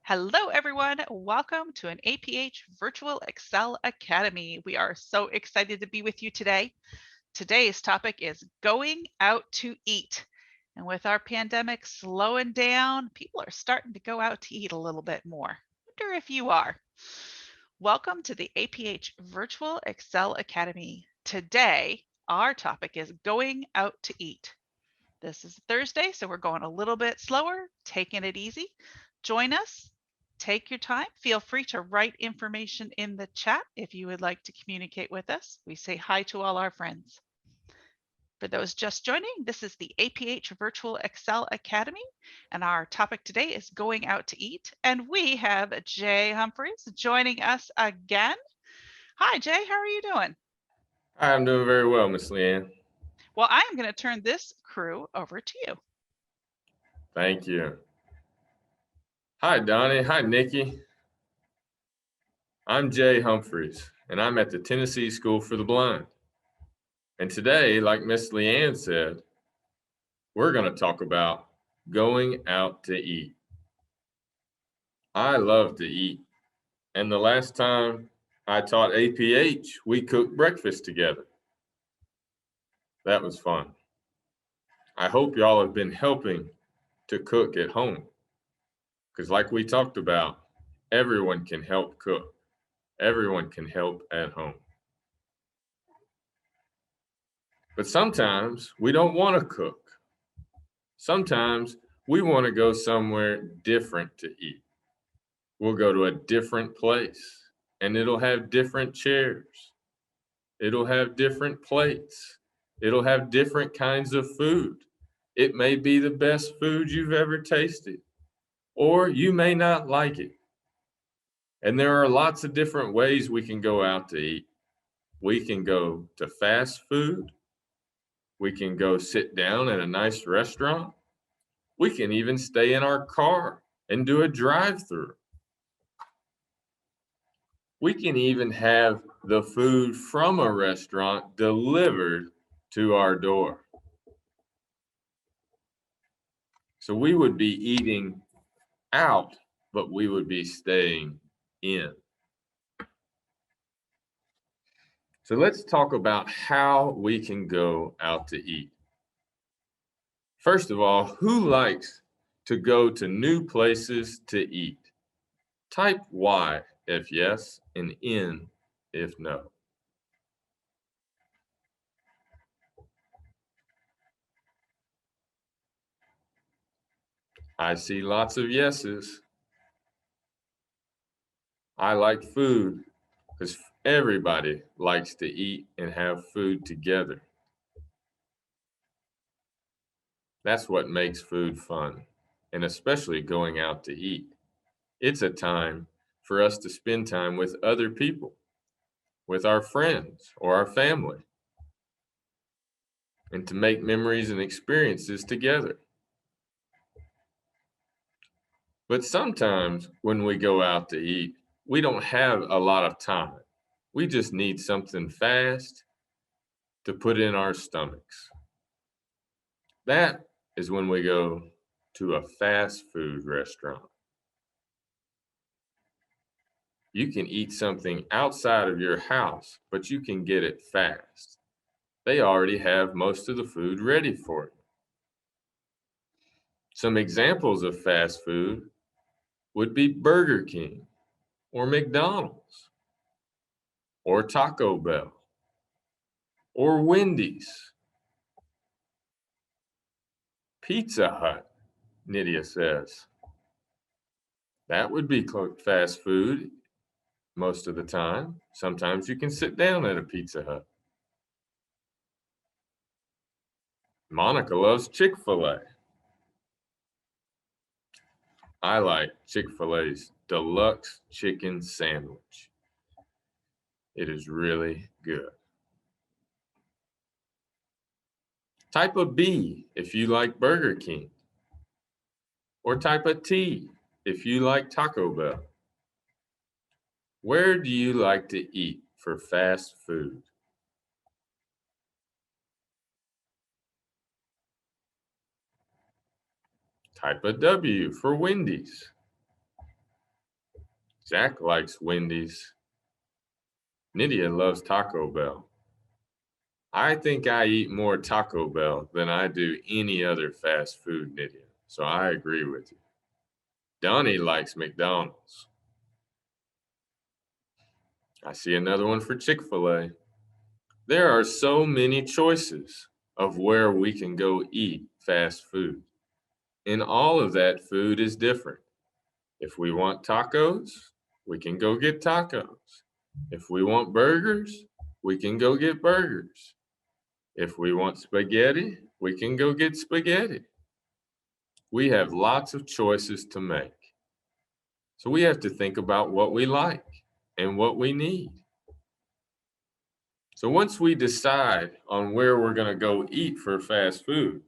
Hello, everyone. Welcome to an APH Virtual Excel Academy. We are so excited to be with you today. Today's topic is going out to eat. And with our pandemic slowing down, people are starting to go out to eat a little bit more. Wonder if you are. Welcome to the APH Virtual Excel Academy. Today, our topic is going out to eat. This is Thursday, so we're going a little bit slower, taking it easy. Join us. Take your time. Feel free to write information in the chat if you would like to communicate with us. We say hi to all our friends. For those just joining, this is the APH Virtual Excel Academy, and our topic today is going out to eat. And we have Jay Humphreys joining us again. Hi, Jay. How are you doing? I'm doing very well, Miss Leanne. Well, I am going to turn this crew over to you. Thank you. Hi, Donnie. Hi, Nikki. I'm Jay Humphreys, and I'm at the Tennessee School for the Blind. And today, like Miss Leanne said, we're going to talk about going out to eat. I love to eat, and the last time I taught APH, we cooked breakfast together. That was fun. I hope y'all have been helping to cook at home, because like we talked about, everyone can help cook. Everyone can help at home. But sometimes we don't want to cook. Sometimes we want to go somewhere different to eat. We'll go to a different place and it'll have different chairs. It'll have different plates. It'll have different kinds of food. It may be the best food you've ever tasted, or you may not like it. And there are lots of different ways we can go out to eat. We can go to fast food. We can go sit down at a nice restaurant. We can even stay in our car and do a drive-through. We can even have the food from a restaurant delivered to our door. So we would be eating out, but we would be staying in. So let's talk about how we can go out to eat. First of all, who likes to go to new places to eat? Type Y if yes, and N if no. I see lots of yeses. I like food because everybody likes to eat and have food together. That's what makes food fun, and especially going out to eat. It's a time for us to spend time with other people, with our friends or our family, and to make memories and experiences together. But sometimes when we go out to eat, we don't have a lot of time. We just need something fast to put in our stomachs. That is when we go to a fast food restaurant. You can eat something outside of your house, but you can get it fast. They already have most of the food ready for you. Some examples of fast food would be Burger King or McDonald's or Taco Bell or Wendy's. Pizza Hut, Nydia says. That would be fast food most of the time. Sometimes you can sit down at a Pizza Hut. Monica loves Chick-fil-A. I like Chick-fil-A's deluxe chicken sandwich. It is really good. Type a B if you like Burger King. Or type a T if you like Taco Bell. Where do you like to eat for fast food? Type a W for Wendy's. Zach likes Wendy's. Nydia loves Taco Bell. I think I eat more Taco Bell than I do any other fast food, Nydia. So I agree with you. Donnie likes McDonald's. I see another one for Chick-fil-A. There are so many choices of where we can go eat fast food. And all of that food is different. If we want tacos, we can go get tacos. If we want burgers, we can go get burgers. If we want spaghetti, we can go get spaghetti. We have lots of choices to make. So we have to think about what we like and what we need. So once we decide on where we're going to go eat for fast food,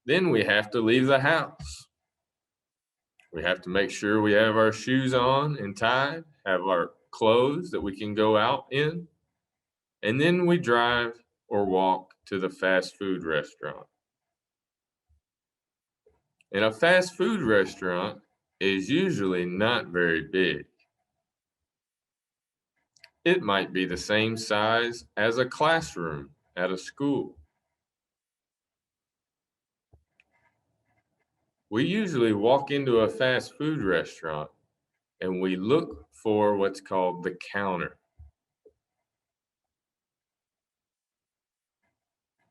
then we have to leave the house. We have to make sure we have our shoes on and tied, have our clothes that we can go out in, and then we drive or walk to the fast food restaurant. And a fast food restaurant is usually not very big. It might be the same size as a classroom at a school. We usually walk into a fast food restaurant and we look for what's called the counter.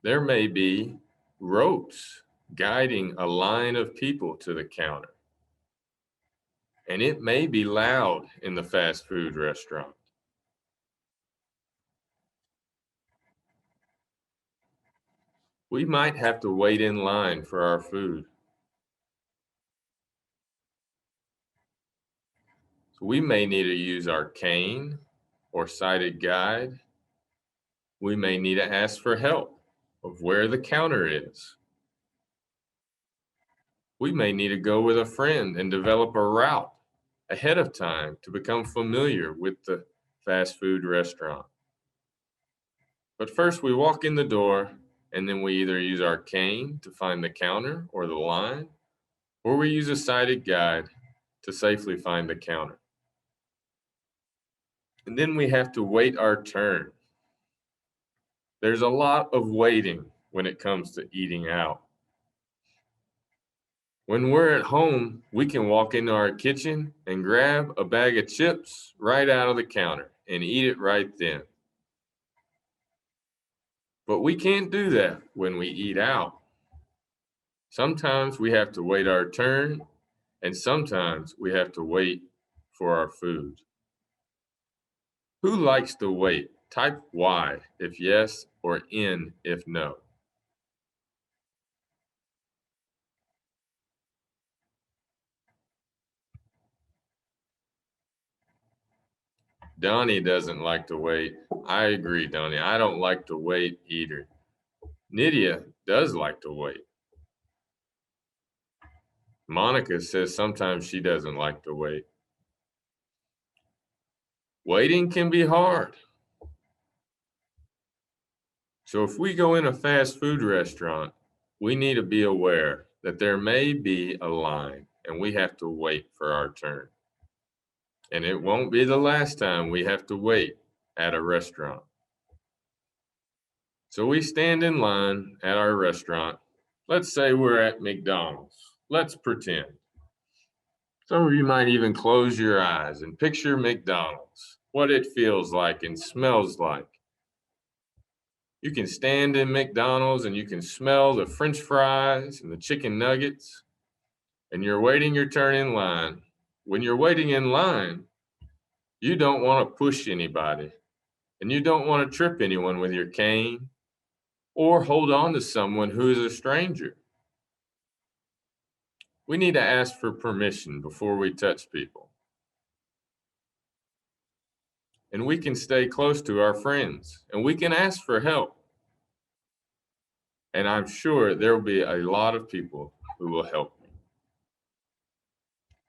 There may be ropes guiding a line of people to the counter. And it may be loud in the fast food restaurant. We might have to wait in line for our food. So we may need to use our cane or sighted guide. We may need to ask for help of where the counter is. We may need to go with a friend and develop a route ahead of time to become familiar with the fast food restaurant. But first we walk in the door and then we either use our cane to find the counter or the line, or we use a sighted guide to safely find the counter. And then we have to wait our turn. There's a lot of waiting when it comes to eating out. When we're at home, we can walk into our kitchen and grab a bag of chips right out of the counter and eat it right then. But we can't do that when we eat out. Sometimes we have to wait our turn, and sometimes we have to wait for our food. Who likes to wait? Type Y if yes or N if no. Donnie doesn't like to wait. I agree, Donnie. I don't like to wait either. Nydia does like to wait. Monica says sometimes she doesn't like to wait. Waiting can be hard. So if we go in a fast food restaurant, we need to be aware that there may be a line and we have to wait for our turn. And it won't be the last time we have to wait at a restaurant. So we stand in line at our restaurant. Let's say we're at McDonald's. Let's pretend. Some of you might even close your eyes and picture McDonald's, what it feels like and smells like. You can stand in McDonald's and you can smell the French fries and the chicken nuggets, and you're waiting your turn in line. When you're waiting in line, you don't want to push anybody, and you don't want to trip anyone with your cane or hold on to someone who is a stranger. We need to ask for permission before we touch people. And we can stay close to our friends, and we can ask for help. And I'm sure there will be a lot of people who will help me.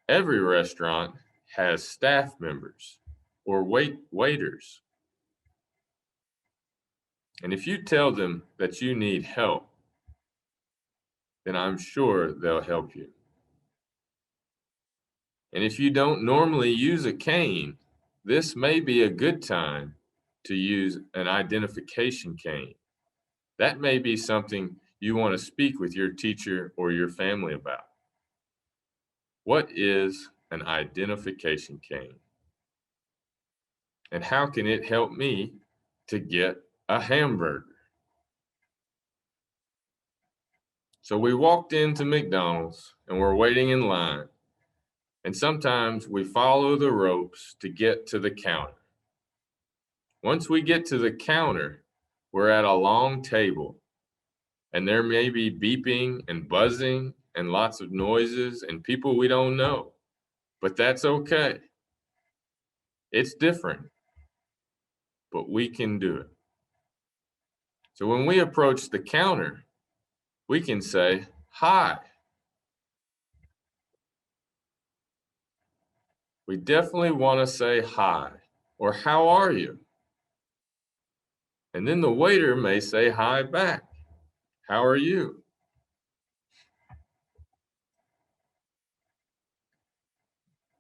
Every restaurant has staff members or waiters. And if you tell them that you need help, then I'm sure they'll help you. And if you don't normally use a cane, this may be a good time to use an identification cane. That may be something you want to speak with your teacher or your family about. What is an identification cane? And how can it help me to get a hamburger? So we walked into McDonald's and we're waiting in line. And sometimes we follow the ropes to get to the counter. Once we get to the counter, we're at a long table. And there may be beeping and buzzing and lots of noises and people we don't know. But that's okay. It's different, but we can do it. So when we approach the counter, we can say, "Hi." We definitely want to say hi or "How are you?" And then the waiter may say hi back. "How are you?"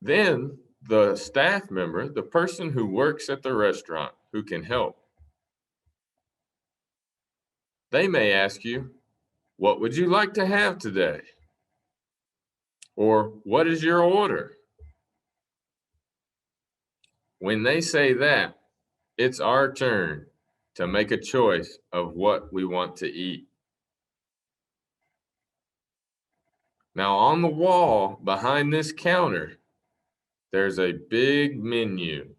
Then the staff member, the person who works at the restaurant who can help, they may ask you, "What would you like to have today?" Or "What is your order?" When they say that, it's our turn to make a choice of what we want to eat. Now, on the wall behind this counter, there's a big menu,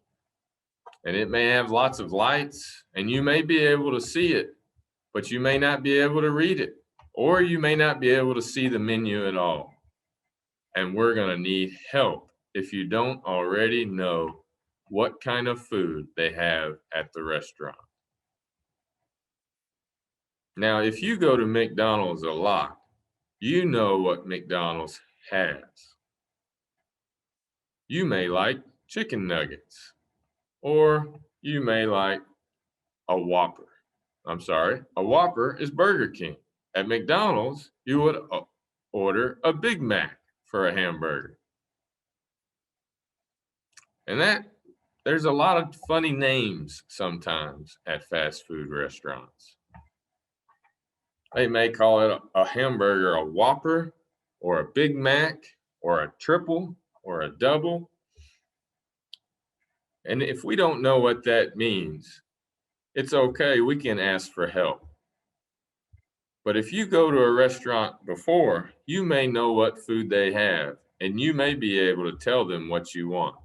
and it may have lots of lights, and you may be able to see it, but you may not be able to read it, or you may not be able to see the menu at all. And we're going to need help if you don't already know what kind of food they have at the restaurant. Now, if you go to McDonald's a lot, you know what McDonald's has. You may like chicken nuggets, or you may like a Whopper. I'm sorry, a Whopper is Burger King. At McDonald's, you would order a Big Mac for a hamburger. And there's a lot of funny names sometimes at fast food restaurants. They may call it a hamburger a Whopper, or a Big Mac, or a triple, or a double. And if we don't know what that means, it's okay, we can ask for help. But if you go to a restaurant before, you may know what food they have, and you may be able to tell them what you want.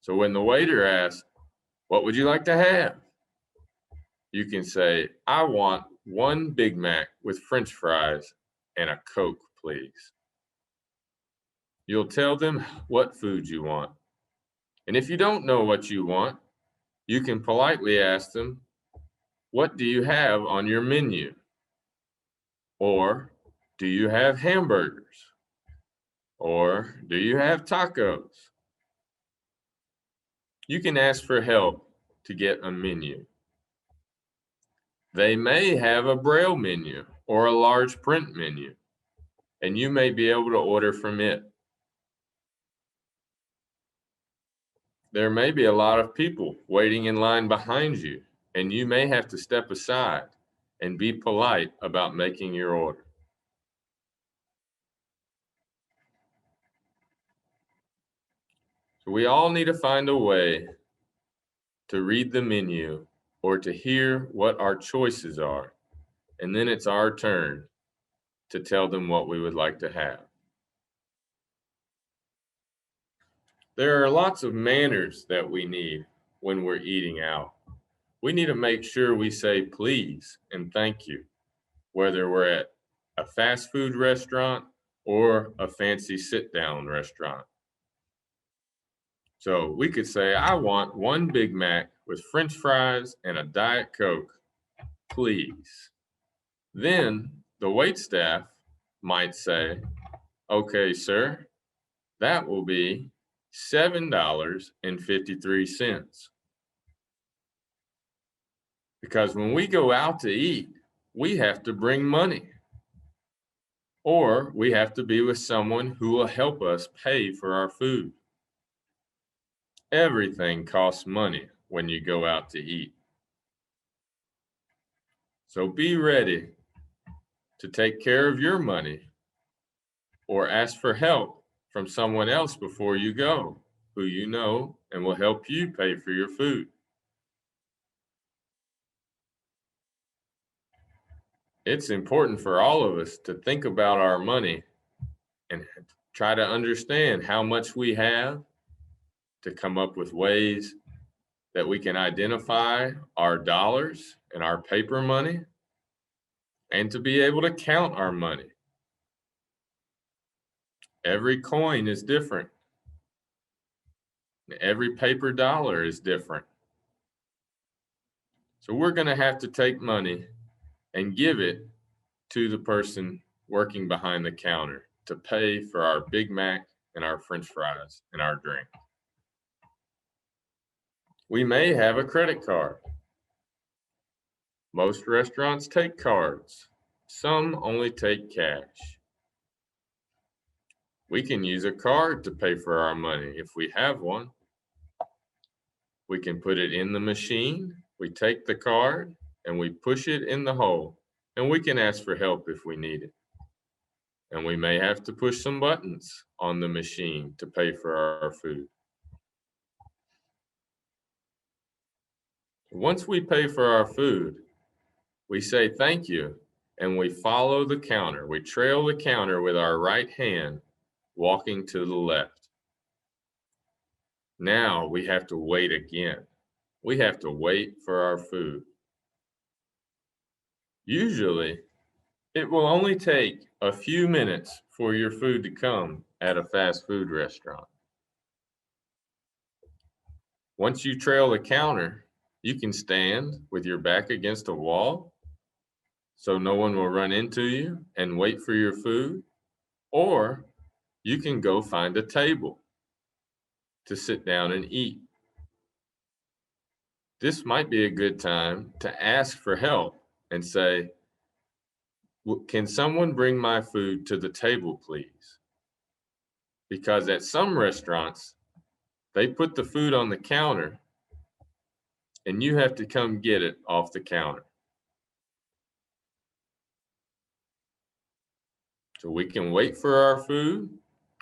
So when the waiter asks, "What would you like to have?" you can say, "I want one Big Mac with French fries and a Coke, please." You'll tell them what food you want. And if you don't know what you want, you can politely ask them, "What do you have on your menu?" Or, "Do you have hamburgers?" Or, "Do you have tacos?" You can ask for help to get a menu. They may have a braille menu or a large print menu, and you may be able to order from it. There may be a lot of people waiting in line behind you, and you may have to step aside and be polite about making your order. So we all need to find a way to read the menu or to hear what our choices are, and then it's our turn to tell them what we would like to have. There are lots of manners that we need when we're eating out. We need to make sure we say please and thank you, whether we're at a fast food restaurant or a fancy sit-down restaurant. So we could say, "I want one Big Mac with French fries and a Diet Coke, please." Then the wait staff might say, "Okay, sir, that will be $7.53. Because when we go out to eat, we have to bring money. or we have to be with someone who will help us pay for our food. Everything costs money when you go out to eat. So be ready to take care of your money or ask for help from someone else before you go, who you know and will help you pay for your food. It's important for all of us to think about our money and try to understand how much we have, to come up with ways that we can identify our dollars and our paper money, and to be able to count our money. Every coin is different. Every paper dollar is different. So we're going to have to take money and give it to the person working behind the counter to pay for our Big Mac and our French fries and our drink. We may have a credit card. Most restaurants take cards. Some only take cash. We can use a card to pay for our money if we have one. We can put it in the machine. We take the card and we push it in the hole, and we can ask for help if we need it. And we may have to push some buttons on the machine to pay for our food. Once we pay for our food, we say thank you and we follow the counter. We trail the counter with our right hand, walking to the left. Now we have to wait again. We have to wait for our food. Usually, it will only take a few minutes for your food to come at a fast food restaurant. Once you trail the counter, you can stand with your back against a wall so no one will run into you and wait for your food, or you can go find a table to sit down and eat. This might be a good time to ask for help and say, can someone bring my food to the table, please? Because at some restaurants, they put the food on the counter and you have to come get it off the counter. So we can wait for our food,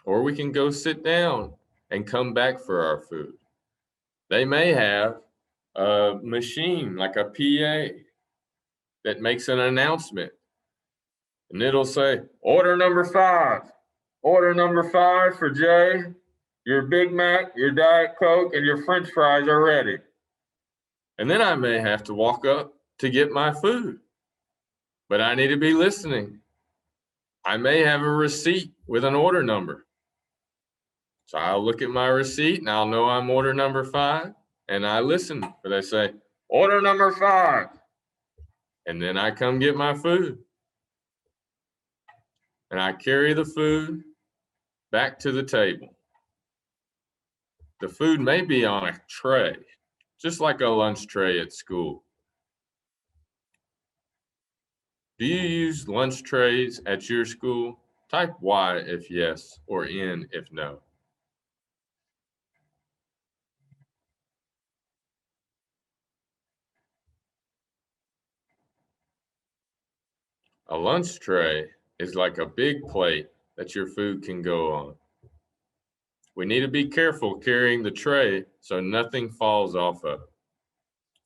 or we can go sit down and come back for our food. They may have a machine like a PA that makes an announcement, and it'll say, order number 5. Order number 5 for Jay. Your Big Mac, your Diet Coke, and your French fries are ready. And then I may have to walk up to get my food, but I need to be listening. I may have a receipt with an order number. So I'll look at my receipt and I'll know I'm order number 5, and I listen, but they say, order number 5. And then I come get my food. And I carry the food back to the table. The food may be on a tray, just like a lunch tray at school. Do you use lunch trays at your school? Type Y if yes, or N if no. A lunch tray is like a big plate that your food can go on. We need to be careful carrying the tray so nothing falls off of it.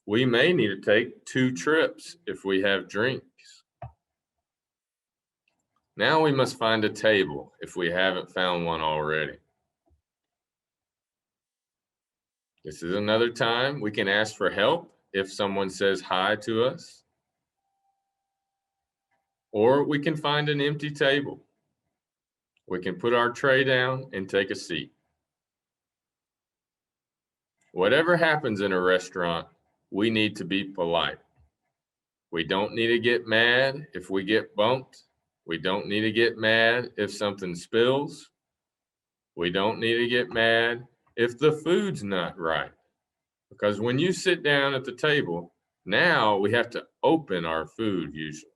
We may need to take 2 trips if we have drinks. Now we must find a table if we haven't found one already. This is another time we can ask for help if someone says hi to us. Or we can find an empty table. We can put our tray down and take a seat. Whatever happens in a restaurant, we need to be polite. We don't need to get mad if we get bumped. We don't need to get mad if something spills. We don't need to get mad if the food's not right. Because when you sit down at the table, now we have to open our food usually.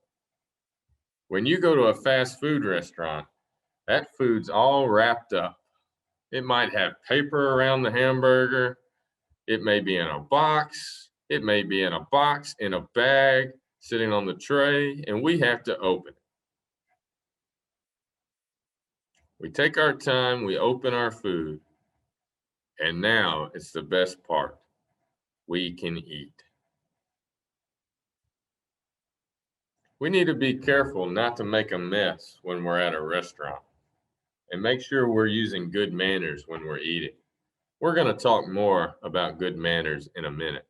When you go to a fast food restaurant, that food's all wrapped up. It might have paper around the hamburger. It may be in a box. It may be in a box, in a bag, sitting on the tray, and we have to open it. We take our time, we open our food, and now it's the best part. We can eat. We need to be careful not to make a mess when we're at a restaurant, and make sure we're using good manners when we're eating. We're going to talk more about good manners in a minute.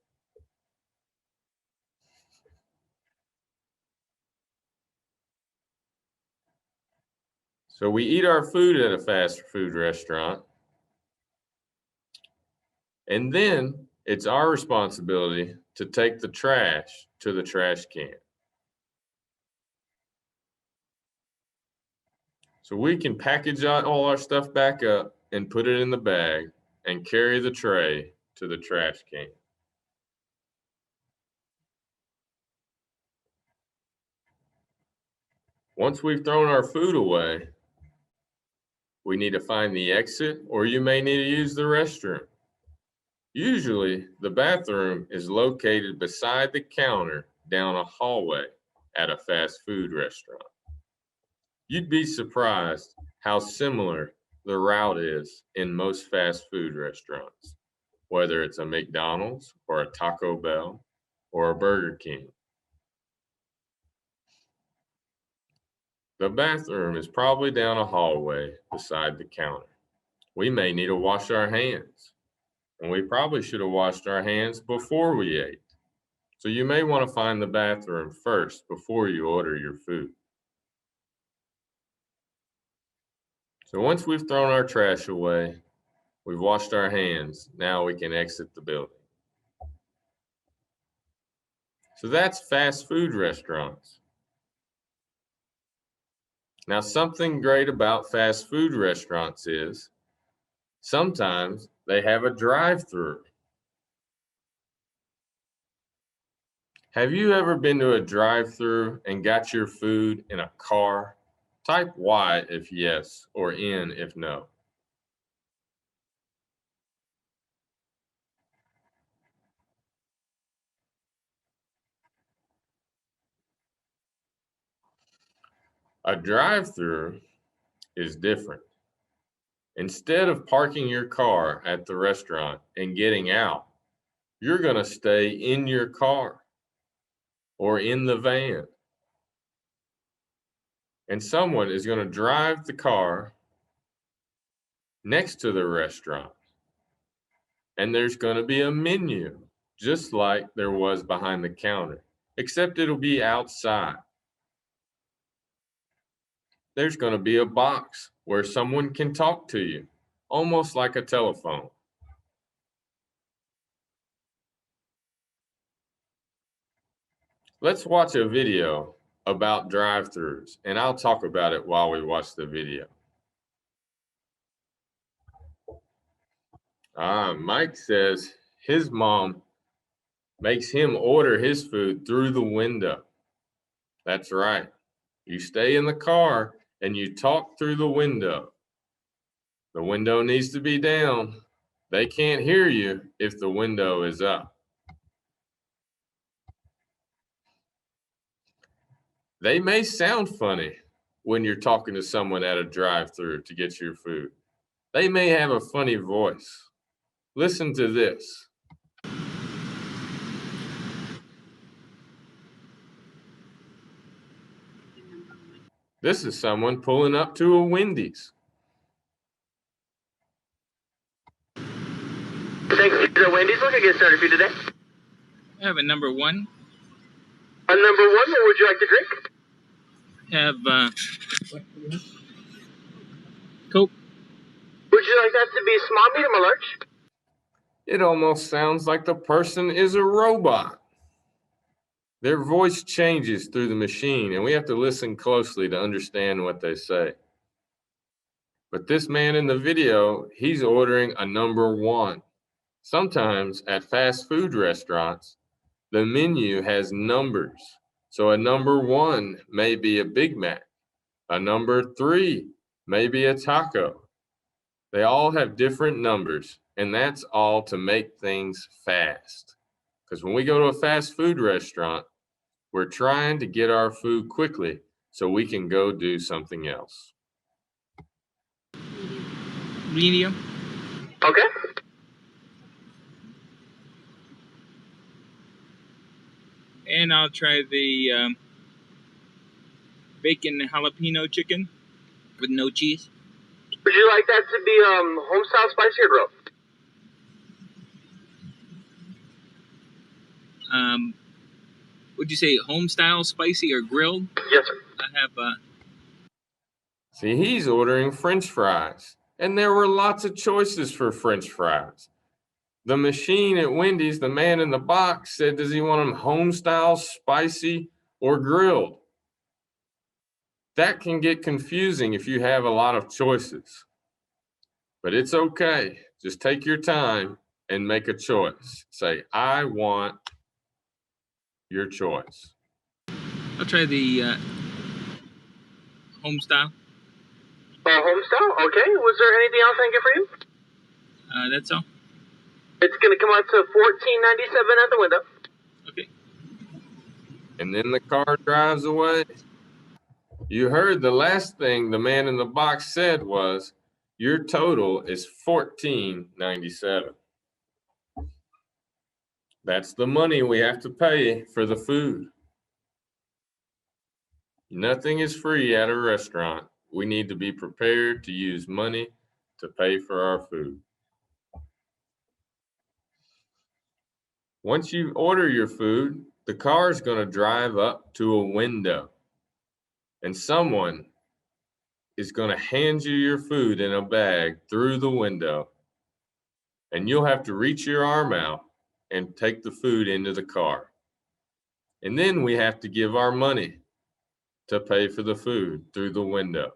So we eat our food at a fast food restaurant, and then it's our responsibility to take the trash to the trash can. So we can package all our stuff back up and put it in the bag and carry the tray to the trash can. Once we've thrown our food away, we need to find the exit, or you may need to use the restroom. Usually, the bathroom is located beside the counter down a hallway at a fast food restaurant. You'd be surprised how similar the route is in most fast food restaurants, whether it's a McDonald's or a Taco Bell or a Burger King. The bathroom is probably down a hallway beside the counter. We may need to wash our hands, and we probably should have washed our hands before we ate. So you may want to find the bathroom first before you order your food. So once we've thrown our trash away, we've washed our hands, now we can exit the building. So that's fast food restaurants. Now, something great about fast food restaurants is sometimes they have a drive-through. Have you ever been to a drive-through and got your food in a car? Type Y if yes, or N if no. A drive-through is different. Instead of parking your car at the restaurant and getting out, you're going to stay in your car or in the van. And someone is going to drive the car next to the restaurant. And there's going to be a menu, just like there was behind the counter, except it'll be outside. There's going to be a box where someone can talk to you, almost like a telephone. Let's watch a video about drive-thrus, and I'll talk about it while we watch the video. Mike says his mom makes him order his food through the window. That's right. You stay in the car and you talk through the window. The window needs to be down. They can't hear you if the window is up. They may sound funny when you're talking to someone at a drive-thru to get your food. They may have a funny voice. Listen to this. This is someone pulling up to a Wendy's. Thanks to the Wendy's. What can I get started for you today? I have a number one. A number one, what would you like to drink? Have Coke. Would you like that to be small, medium, or large? It almost sounds like the person is a robot. Their voice changes through the machine, and we have to listen closely to understand what they say. But this man in the video, he's ordering a number one. Sometimes at fast food restaurants, the menu has numbers, So a number 1 may be a Big Mac. A number 3 may be a taco. They all have different numbers, and that's all to make things fast. Because when we go to a fast food restaurant, we're trying to get our food quickly so we can go do something else. Medium. Okay. And I'll try the bacon jalapeno chicken with no cheese. Would you like that to be home style, spicy, or grilled? Would you say home style, spicy, or grilled? Yes, sir. I have See, he's ordering French fries, and there were lots of choices for French fries. The machine at Wendy's, the man in the box, said, does he want them home style, spicy, or grilled? That can get confusing if you have a lot of choices. But it's okay. Just take your time and make a choice. Say, I want your choice. I'll try the home style. Home style? Okay. Was there anything else I can get for you? That's all. It's going to come out to $14.97 at the window. Okay. And then the car drives away. You heard the last thing the man in the box said was, your total is $14.97. That's the money we have to pay for the food. Nothing is free at a restaurant. We need to be prepared to use money to pay for our food. Once you order your food, the car is going to drive up to a window, and someone is going to hand you your food in a bag through the window, and you'll have to reach your arm out and take the food into the car. And then we have to give our money to pay for the food through the window.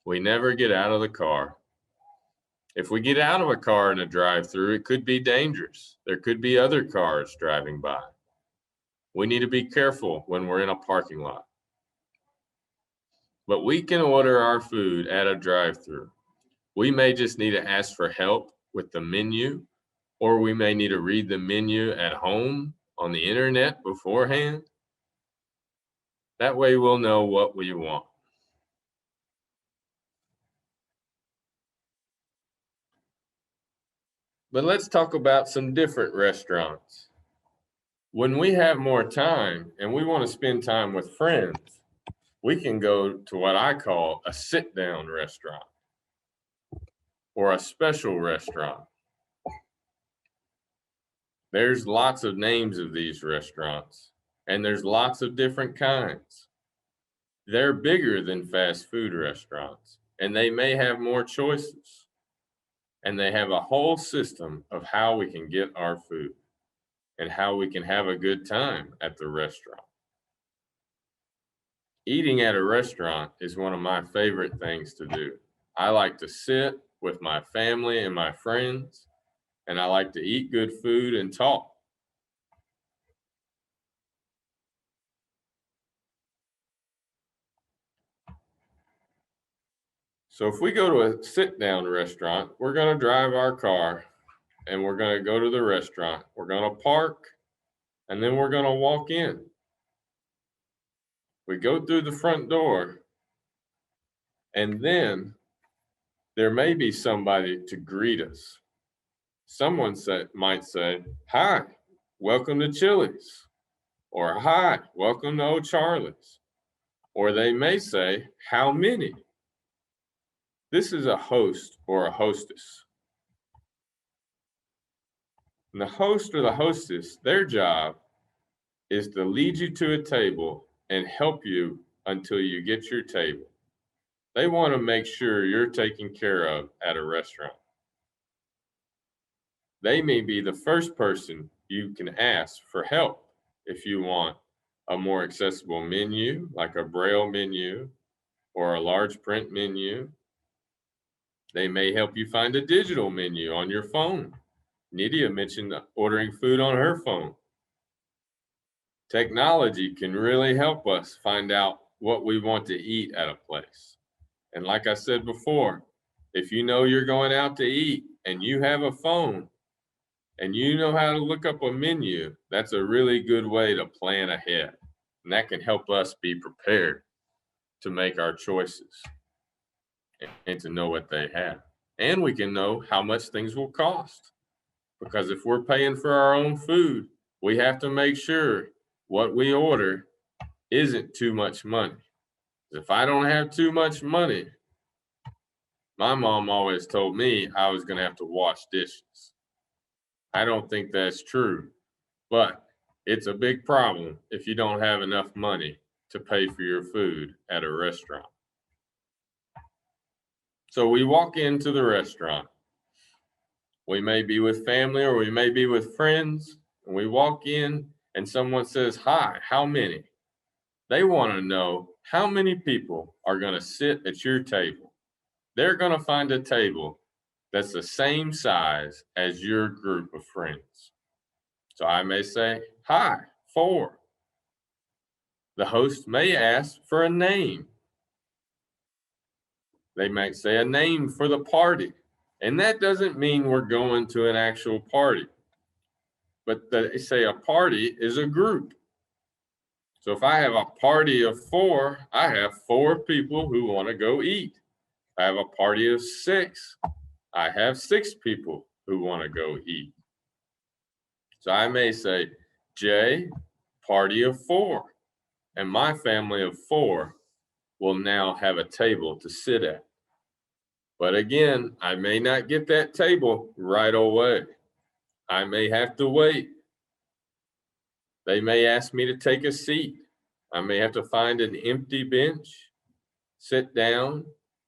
We never get out of the car. If we get out of a car in a drive-through, it could be dangerous. There could be other cars driving by. We need to be careful when we're in a parking lot. But we can order our food at a drive-through. We may just need to ask for help with the menu, or we may need to read the menu at home on the internet beforehand. That way we'll know what we want. But let's talk about some different restaurants. When we have more time and we want to spend time with friends, we can go to what I call a sit-down restaurant or a special restaurant. There's lots of names of these restaurants, and there's lots of different kinds. They're bigger than fast food restaurants, and they may have more choices. And they have a whole system of how we can get our food and how we can have a good time at the restaurant. Eating at a restaurant is one of my favorite things to do. I like to sit with my family and my friends, and I like to eat good food and talk. So if we go to a sit-down restaurant, we're going to drive our car and we're going to go to the restaurant. We're going to park, and then we're going to walk in. We go through the front door, and then there may be somebody to greet us. Someone might say, hi, welcome to Chili's, or hi, welcome to O'Charlie's. Or they may say, how many? This is a host or a hostess. And the host or the hostess, their job is to lead you to a table and help you until you get your table. They want to make sure you're taken care of at a restaurant. They may be the first person you can ask for help if you want a more accessible menu, like a Braille menu or a large print menu. They may help you find a digital menu on your phone. Nydia mentioned ordering food on her phone. Technology can really help us find out what we want to eat at a place. And like I said before, if you know you're going out to eat and you have a phone and you know how to look up a menu, that's a really good way to plan ahead. And that can help us be prepared to make our choices and to know what they have. And we can know how much things will cost. Because if we're paying for our own food, we have to make sure what we order isn't too much money. If I don't have too much money, my mom always told me I was going to have to wash dishes. I don't think that's true, but it's a big problem if you don't have enough money to pay for your food at a restaurant. So we walk into the restaurant. We may be with family or we may be with friends, and we walk in and someone says, "Hi, how many?" They want to know how many people are going to sit at your table. They're going to find a table that's the same size as your group of friends. So I may say, "Hi, 4." The host may ask for a name. They might say a name for the party. And that doesn't mean we're going to an actual party. But they say a party is a group. So if I have a party of 4, I have 4 people who want to go eat. I have a party of 6. I have 6 people who want to go eat. So I may say, "Jay, party of 4. And my family of 4 will now have a table to sit at." But again, I may not get that table right away. I may have to wait. They may ask me to take a seat. I may have to find an empty bench, sit down,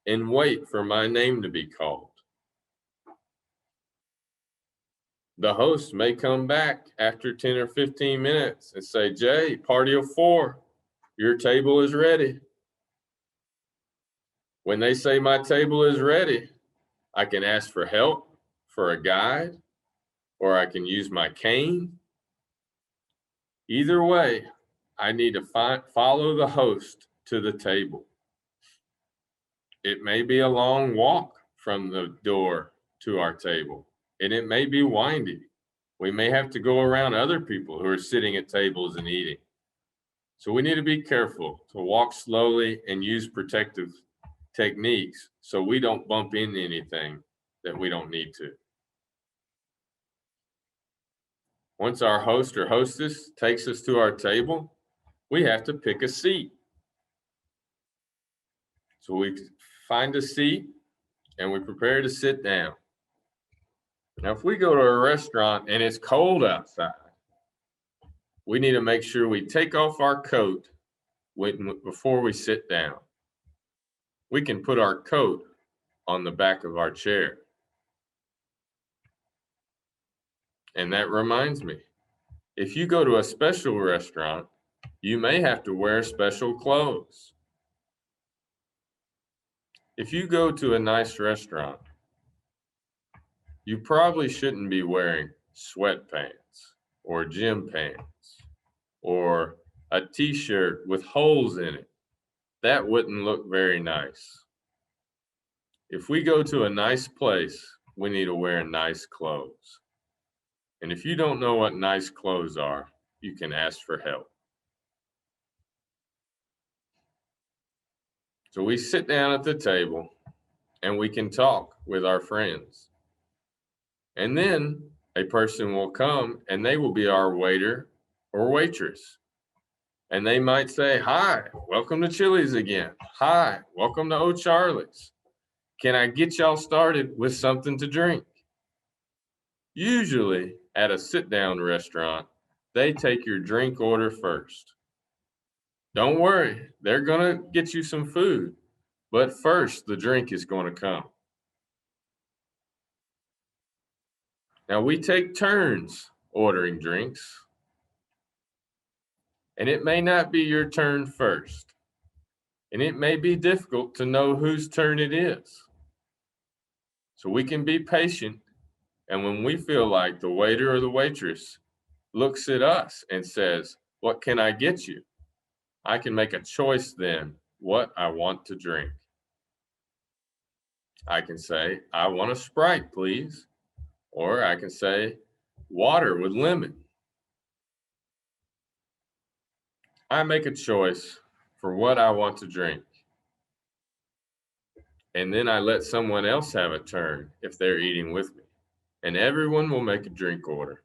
and wait for my name to be called. The host may come back after 10 or 15 minutes and say, "Jay, party of 4, your table is ready." When they say my table is ready, I can ask for help, for a guide, or I can use my cane. Either way, I need to follow the host to the table. It may be a long walk from the door to our table, and it may be windy. We may have to go around other people who are sitting at tables and eating. So we need to be careful to walk slowly and use protective techniques so we don't bump into anything that we don't need to. Once our host or hostess takes us to our table, we have to pick a seat. So we find a seat and we prepare to sit down. Now, if we go to a restaurant and it's cold outside, we need to make sure we take off our coat before we sit down. We can put our coat on the back of our chair. And that reminds me, if you go to a special restaurant, you may have to wear special clothes. If you go to a nice restaurant, you probably shouldn't be wearing sweatpants or gym pants or a t-shirt with holes in it. That wouldn't look very nice. If we go to a nice place, we need to wear nice clothes. And if you don't know what nice clothes are, you can ask for help. So we sit down at the table and we can talk with our friends. And then a person will come and they will be our waiter or waitress. And they might say, "Hi, welcome to Chili's again. Hi, welcome to O'Charlie's. Can I get y'all started with something to drink?" Usually at a sit-down restaurant, they take your drink order first. Don't worry, they're gonna get you some food, but first the drink is gonna come. Now we take turns ordering drinks, and it may not be your turn first, and it may be difficult to know whose turn it is. So we can be patient, and when we feel like the waiter or the waitress looks at us and says, what can I get you? I can make a choice then what I want to drink. I can say, I want a Sprite, please. Or I can say, water with lemon. I make a choice for what I want to drink. And then I let someone else have a turn if they're eating with me. And everyone will make a drink order.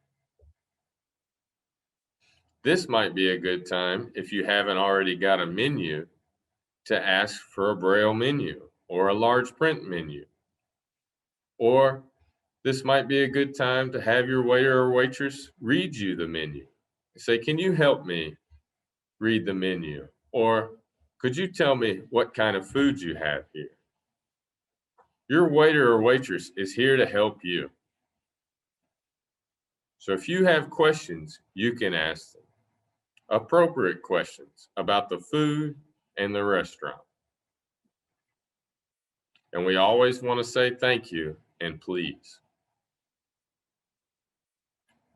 This might be a good time, if you haven't already got a menu, to ask for a Braille menu or a large print menu. Or this might be a good time to have your waiter or waitress read you the menu. Say, can you help me read the menu? Or could you tell me what kind of food you have here? Your waiter or waitress is here to help you. So if you have questions, you can ask them. Appropriate questions about the food and the restaurant. And we always want to say thank you and please.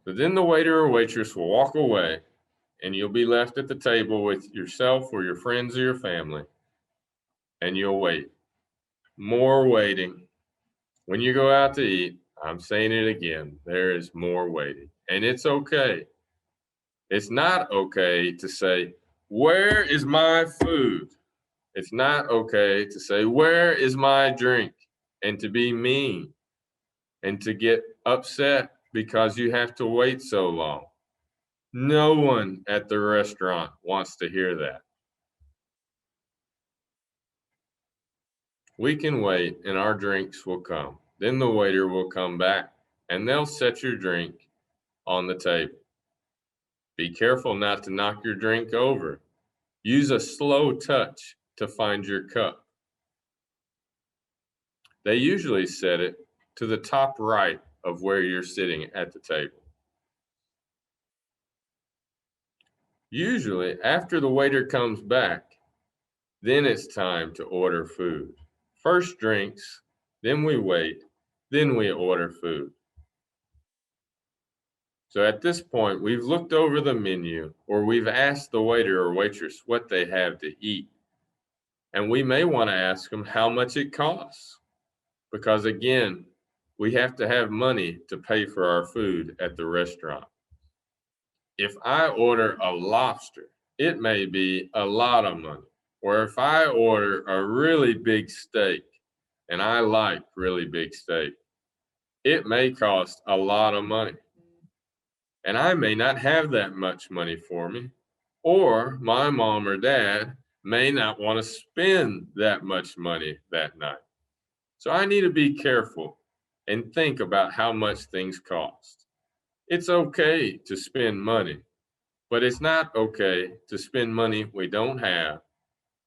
But then the waiter or waitress will walk away and you'll be left at the table with yourself or your friends or your family, and you'll wait. More waiting. When you go out to eat, I'm saying it again, there is more waiting. And it's okay. It's not okay to say, where is my food? It's not okay to say, where is my drink? And to be mean and to get upset because you have to wait so long. No one at the restaurant wants to hear that. We can wait and our drinks will come. Then the waiter will come back and they'll set your drink on the table. Be careful not to knock your drink over. Use a slow touch to find your cup. They usually set it to the top right of where you're sitting at the table. Usually, after the waiter comes back, then it's time to order food. First drinks, then we wait, then we order food. So at this point, we've looked over the menu or we've asked the waiter or waitress what they have to eat. And we may want to ask them how much it costs. Because again, we have to have money to pay for our food at the restaurant. If I order a lobster, it may be a lot of money. Or if I order a really big steak, and I like really big steak, it may cost a lot of money. And I may not have that much money for me, or my mom or dad may not want to spend that much money that night. So I need to be careful and think about how much things cost. It's okay to spend money, but it's not okay to spend money we don't have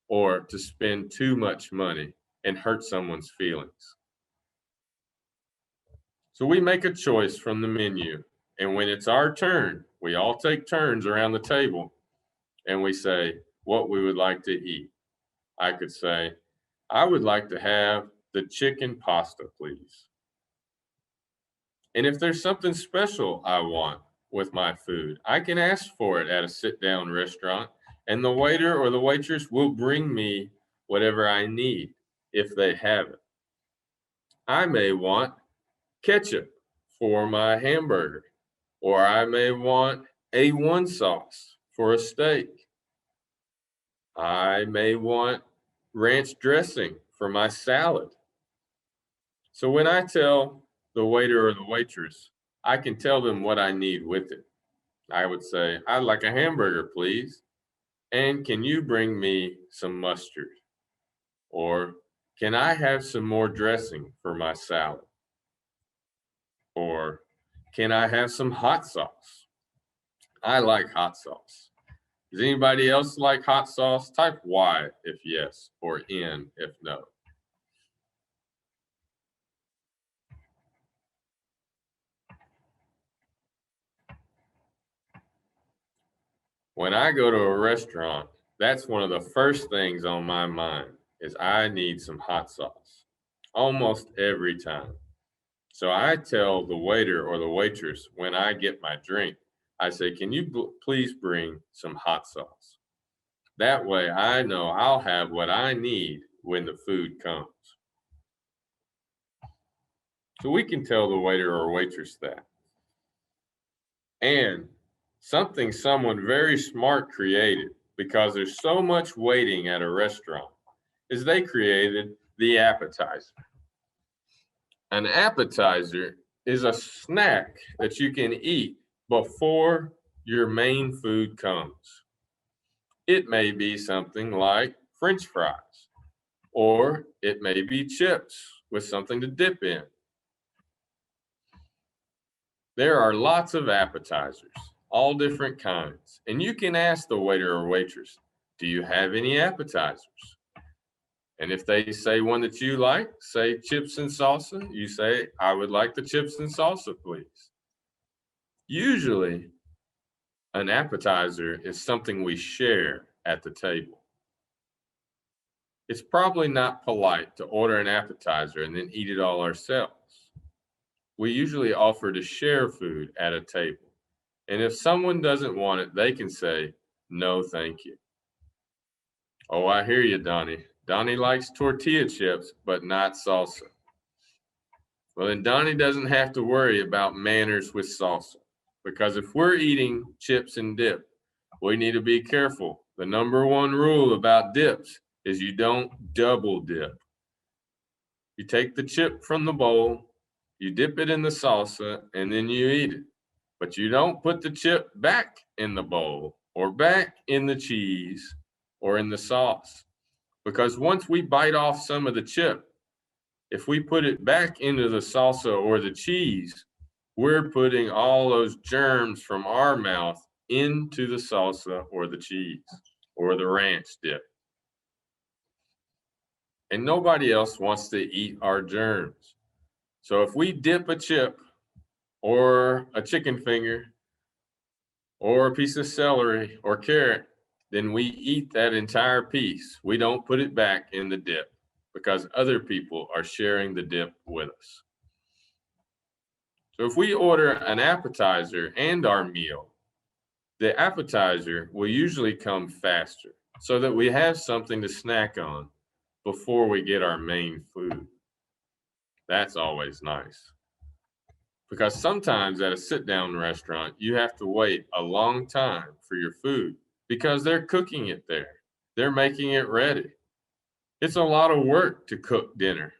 or to spend too much money and hurt someone's feelings. So we make a choice from the menu, and when it's our turn, we all take turns around the table and we say what we would like to eat. I could say, I would like to have the chicken pasta, please. And if there's something special I want with my food, I can ask for it at a sit-down restaurant, and the waiter or the waitress will bring me whatever I need if they have it. I may want ketchup for my hamburger, or I may want A1 sauce for a steak. I may want ranch dressing for my salad. So when I tell the waiter or the waitress, I can tell them what I need with it. I would say, I'd like a hamburger, please. And can you bring me some mustard? Or can I have some more dressing for my salad? Or can I have some hot sauce? I like hot sauce. Does anybody else like hot sauce? Type Y if yes, or N if no. When I go to a restaurant, that's one of the first things on my mind is I need some hot sauce almost every time. So I tell the waiter or the waitress when I get my drink, I say, can you please bring some hot sauce? That way I know I'll have what I need when the food comes. So we can tell the waiter or waitress that. And something someone very smart created, because there's so much waiting at a restaurant, is they created the appetizer. An appetizer is a snack that you can eat before your main food comes. It may be something like French fries, or it may be chips with something to dip in. There are lots of appetizers, all different kinds, and you can ask the waiter or waitress, do you have any appetizers? And if they say one that you like, say chips and salsa, you say, I would like the chips and salsa, please. Usually, an appetizer is something we share at the table. It's probably not polite to order an appetizer and then eat it all ourselves. We usually offer to share food at a table. And if someone doesn't want it, they can say, no, thank you. Oh, I hear you, Donnie. Donnie likes tortilla chips, but not salsa. Well, then Donnie doesn't have to worry about manners with salsa, because if we're eating chips and dip, we need to be careful. The number one rule about dips is you don't double dip. You take the chip from the bowl, you dip it in the salsa, and then you eat it. But you don't put the chip back in the bowl or back in the cheese or in the sauce. Because once we bite off some of the chip, if we put it back into the salsa or the cheese, we're putting all those germs from our mouth into the salsa or the cheese or the ranch dip. And nobody else wants to eat our germs. So if we dip a chip or a chicken finger or a piece of celery or carrot, then we eat that entire piece. We don't put it back in the dip because other people are sharing the dip with us. So if we order an appetizer and our meal, the appetizer will usually come faster so that we have something to snack on before we get our main food. That's always nice. Because sometimes at a sit-down restaurant, you have to wait a long time for your food because they're cooking it there. They're making it ready. It's a lot of work to cook dinner.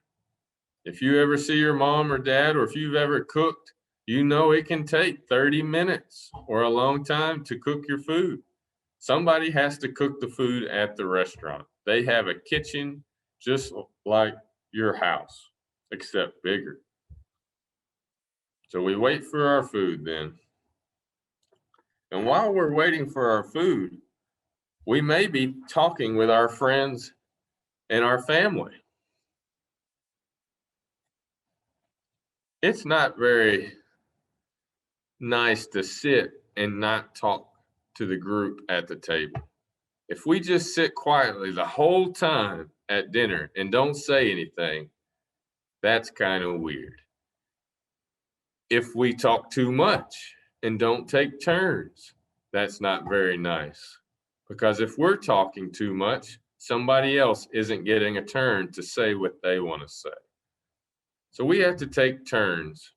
If you ever see your mom or dad, or if you've ever cooked, you know it can take 30 minutes or a long time to cook your food. Somebody has to cook the food at the restaurant. They have a kitchen just like your house, except bigger. So we wait for our food then. And while we're waiting for our food, we may be talking with our friends and our family. It's not very nice to sit and not talk to the group at the table. If we just sit quietly the whole time at dinner and don't say anything, that's kind of weird. If we talk too much and don't take turns, that's not very nice. Because if we're talking too much, somebody else isn't getting a turn to say what they want to say. So we have to take turns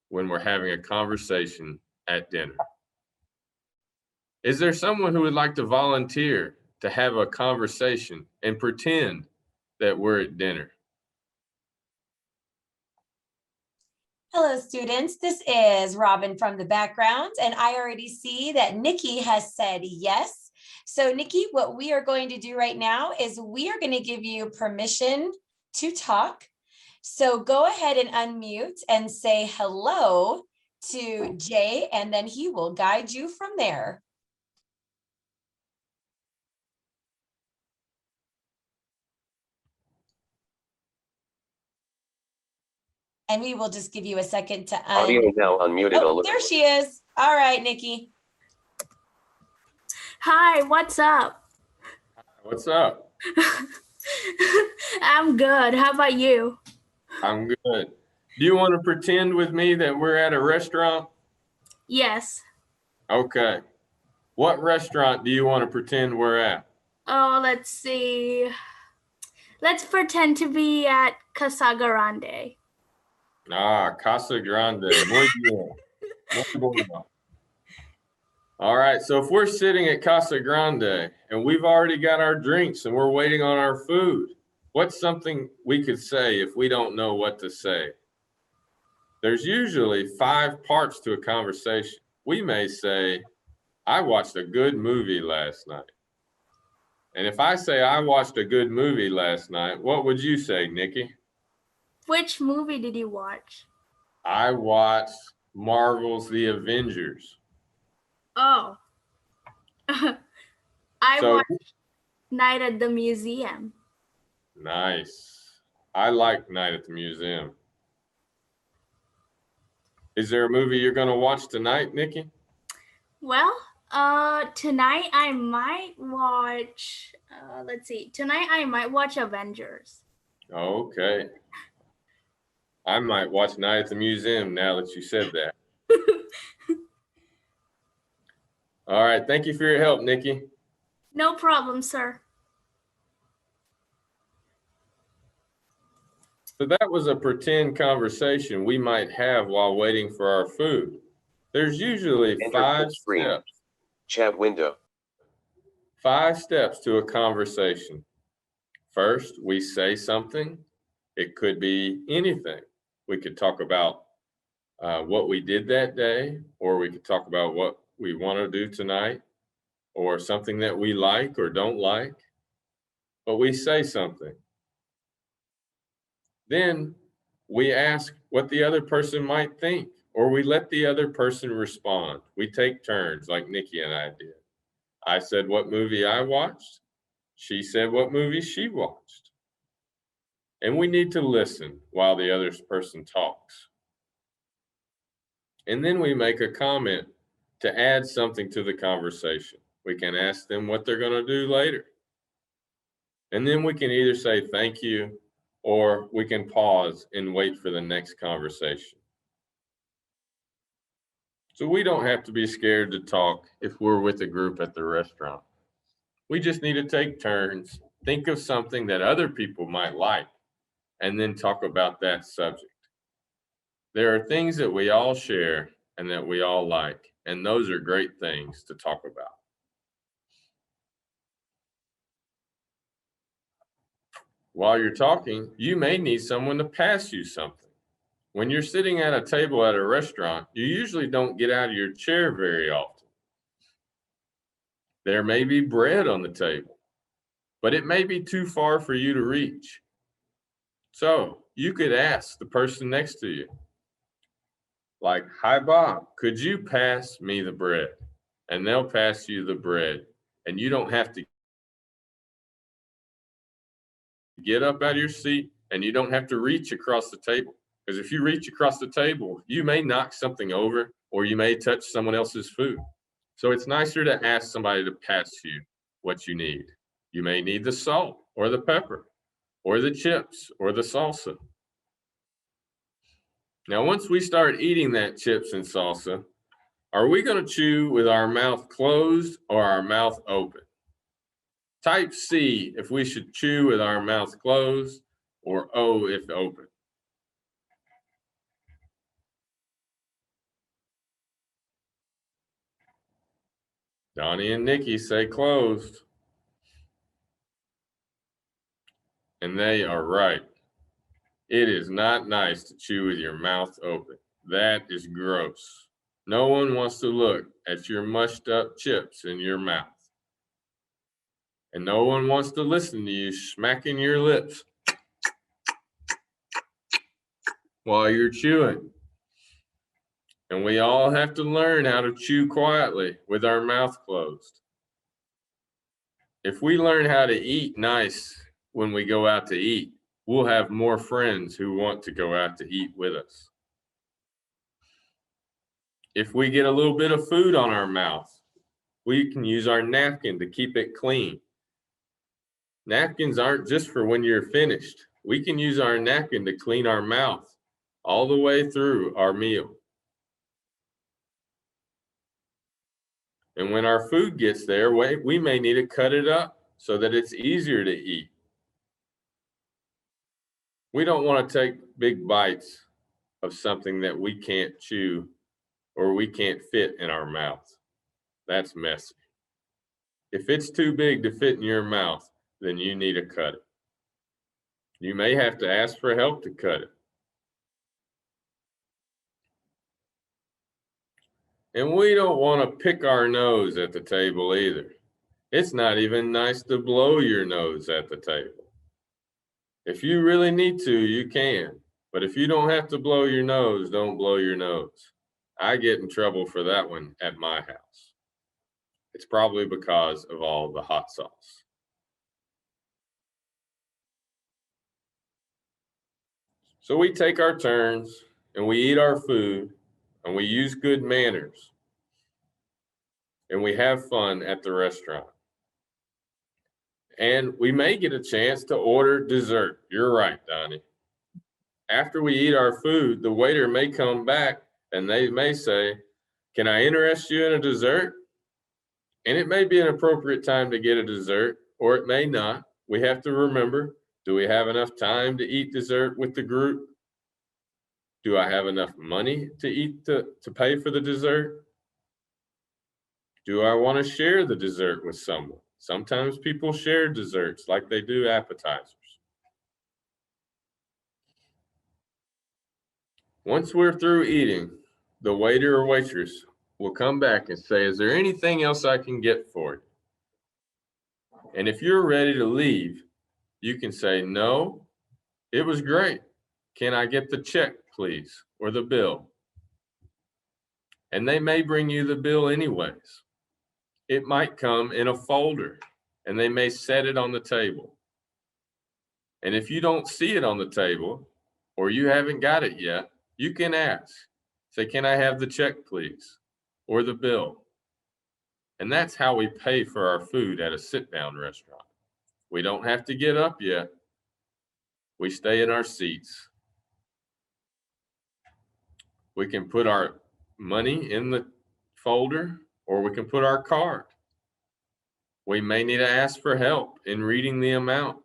when we're having a conversation at dinner. Is there someone who would like to volunteer to have a conversation and pretend that we're at dinner? Hello, students. This is Robin from the background, and I already see that Nikki has said yes. So Nikki, what we are going to do right now is we are going to give you permission to talk. So go ahead and unmute and say hello to Jay, and then he will guide you from there. And we will just give you a second to Audio now unmuted. Oh, there she is. All right, Nikki. Hi, what's up? What's up? I'm good. How about you? I'm good. Do you want to pretend with me that we're at a restaurant? Yes. Okay. What restaurant do you want to pretend we're at? Oh, let's see. Let's pretend to be at Casa Grande. Ah, Casa Grande. Muy bien. Muy bueno. All right, so if we're sitting at Casa Grande and we've already got our drinks and we're waiting on our food, what's something we could say if we don't know what to say? There's usually 5 parts to a conversation. We may say, I watched a good movie last night. And if I say I watched a good movie last night, what would you say, Nikki? Which movie did you watch? I watched Marvel's The Avengers. Oh. I So watched Night at the Museum. nice. I like Night at the Museum. Is there a movie you're going to watch tonight, Nikki? Well, tonight I might watch, let's see. Tonight I might watch Avengers. Okay. I might watch Night at the Museum now that you said that. All right. Thank you for your help, Nikki. No problem, sir. So that was a pretend conversation we might have while waiting for our food. There's usually Enter 5 full screen. steps. Chat window. 5 steps to a conversation. First, we say something. It could be anything. We could talk about what we did that day, or we could talk about what we want to do tonight, or something that we like or don't like. But we say something. Then we ask what the other person might think, or we let the other person respond. We take turns like Nikki and I did. I said what movie I watched. She said what movie she watched. And we need to listen while the other person talks. And then we make a comment to add something to the conversation. We can ask them what they're going to do later. And then we can either say thank you, or we can pause and wait for the next conversation. So we don't have to be scared to talk if we're with a group at the restaurant. We just need to take turns, think of something that other people might like, and then talk about that subject. There are things that we all share and that we all like, and those are great things to talk about. While you're talking, you may need someone to pass you something. When you're sitting at a table at a restaurant, you usually don't get out of your chair very often. There may be bread on the table, but it may be too far for you to reach. So you could ask the person next to you, like, hi, Bob, could you pass me the bread? And they'll pass you the bread, and you don't have to get up out of your seat, and you don't have to reach across the table. Because if you reach across the table, you may knock something over, or you may touch someone else's food. So it's nicer to ask somebody to pass you what you need. You may need the salt or the pepper or the chips or the salsa. Now, once we start eating that chips and salsa, are we going to chew with our mouth closed or our mouth open? Type C if we should chew with our mouth closed, or O if open. Donnie and Nikki say closed. And they are right. It is not nice to chew with your mouth open. That is gross. No one wants to look at your mushed up chips in your mouth. And no one wants to listen to you smacking your lips while you're chewing. And we all have to learn how to chew quietly with our mouth closed. If we learn how to eat nice when we go out to eat, we'll have more friends who want to go out to eat with us. If we get a little bit of food on our mouth, we can use our napkin to keep it clean. Napkins aren't just for when you're finished. We can use our napkin to clean our mouth all the way through our meal. And when our food gets there, we may need to cut it up so that it's easier to eat. We don't want to take big bites of something that we can't chew or we can't fit in our mouth. That's messy. If it's too big to fit in your mouth, then you need to cut it. You may have to ask for help to cut it. And we don't want to pick our nose at the table either. It's not even nice to blow your nose at the table. If you really need to, you can. But if you don't have to blow your nose, don't blow your nose. I get in trouble for that one at my house. It's probably because of all the hot sauce. So we take our turns and we eat our food and we use good manners and we have fun at the restaurant. And we may get a chance to order dessert. You're right, Donnie. After we eat our food, the waiter may come back and they may say, "Can I interest you in a dessert?" And it may be an appropriate time to get a dessert, or it may not. We have to remember, do we have enough time to eat dessert with the group? Do I have enough money to pay for the dessert? Do I want to share the dessert with someone? Sometimes people share desserts like they do appetizers. Once we're through eating, the waiter or waitress will come back and say, "Is there anything else I can get for you?" And if you're ready to leave, you can say, "No, it was great. Can I get the check, please, or the bill?" And they may bring you the bill anyways. It might come in a folder and they may set it on the table. And if you don't see it on the table or you haven't got it yet, you can ask. Say, "Can I have the check, please, or the bill?" And that's how we pay for our food at a sit-down restaurant. We don't have to get up yet. We stay in our seats. We can put our money in the folder or we can put our card. We may need to ask for help in reading the amount.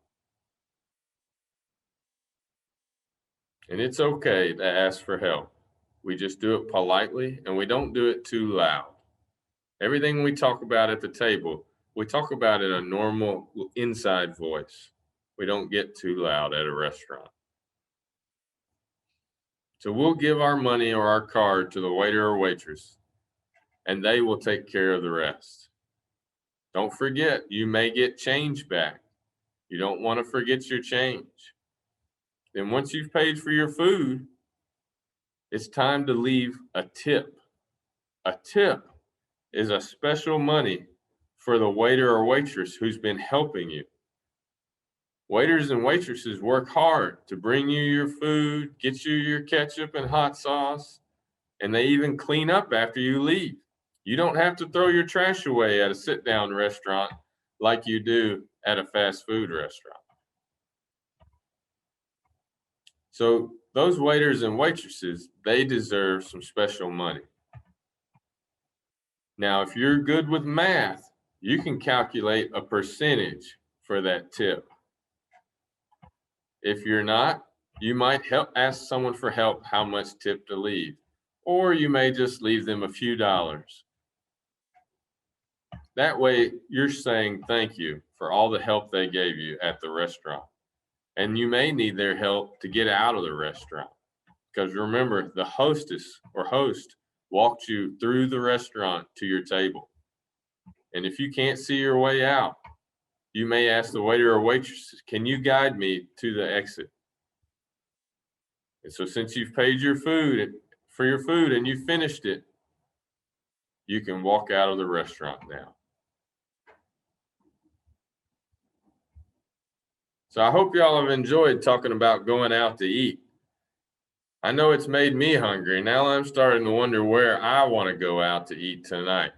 And it's okay to ask for help. We just do it politely and we don't do it too loud. Everything we talk about at the table, we talk about in a normal inside voice. We don't get too loud at a restaurant. So we'll give our money or our card to the waiter or waitress, and they will take care of the rest. Don't forget, you may get change back. You don't want to forget your change. Then once you've paid for your food, it's time to leave a tip. A tip is a special money for the waiter or waitress who's been helping you. Waiters and waitresses work hard to bring you your food, get you your ketchup and hot sauce, and they even clean up after you leave. You don't have to throw your trash away at a sit-down restaurant like you do at a fast food restaurant. So those waiters and waitresses, they deserve some special money. Now, if you're good with math, you can calculate a percentage for that tip. If you're not, you might ask someone for help how much tip to leave, or you may just leave them a few dollars. That way, you're saying thank you for all the help they gave you at the restaurant. And you may need their help to get out of the restaurant. Because remember, the hostess or host walked you through the restaurant to your table. And if you can't see your way out, you may ask the waiter or waitress, "Can you guide me to the exit?" And so since you've paid your food for your food and you finished it, you can walk out of the restaurant now. So I hope y'all have enjoyed talking about going out to eat. I know it's made me hungry. Now I'm starting to wonder where I want to go out to eat tonight.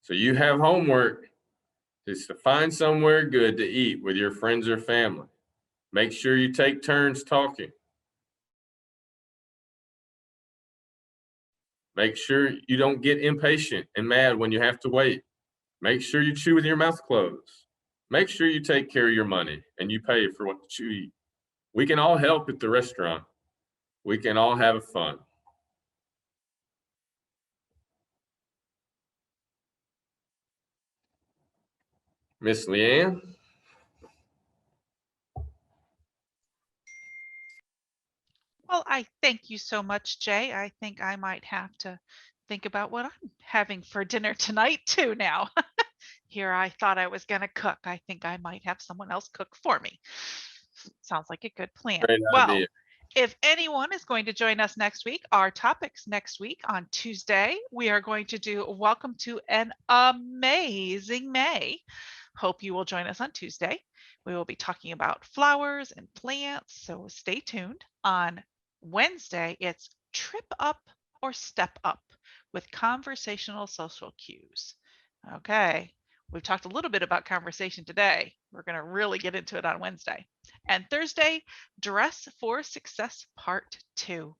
So you have homework. Is to find somewhere good to eat with your friends or family. Make sure you take turns talking. Make sure you don't get impatient and mad when you have to wait. Make sure you chew with your mouth closed. Make sure you take care of your money and you pay for what you eat. We can all help at the restaurant. We can all have fun. Miss Leanne? Well, I thank you so much, Jay. I think I might have to think about what I'm having for dinner tonight too now. Here I thought I was going to cook. I think I might have someone else cook for me. Sounds like a good plan. Great Well, idea. if anyone is going to join us next week, our topics next week on Tuesday, we are going to do Welcome to an Amazing May. Hope you will join us on Tuesday. We will be talking about flowers and plants, so stay tuned. On Wednesday, it's Trip Up or Step Up with conversational social cues. Okay, we've talked a little bit about conversation today. We're going to really get into it on Wednesday. And Thursday, Dress for Success Part 2.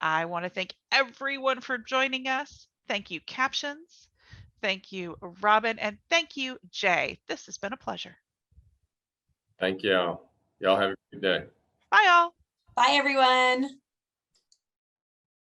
I want to thank everyone for joining us. Thank you, Captions. Thank you, Robin. And thank you, Jay. This has been a pleasure. Thank y'all. Y'all have a good day. Bye, all. Bye, everyone.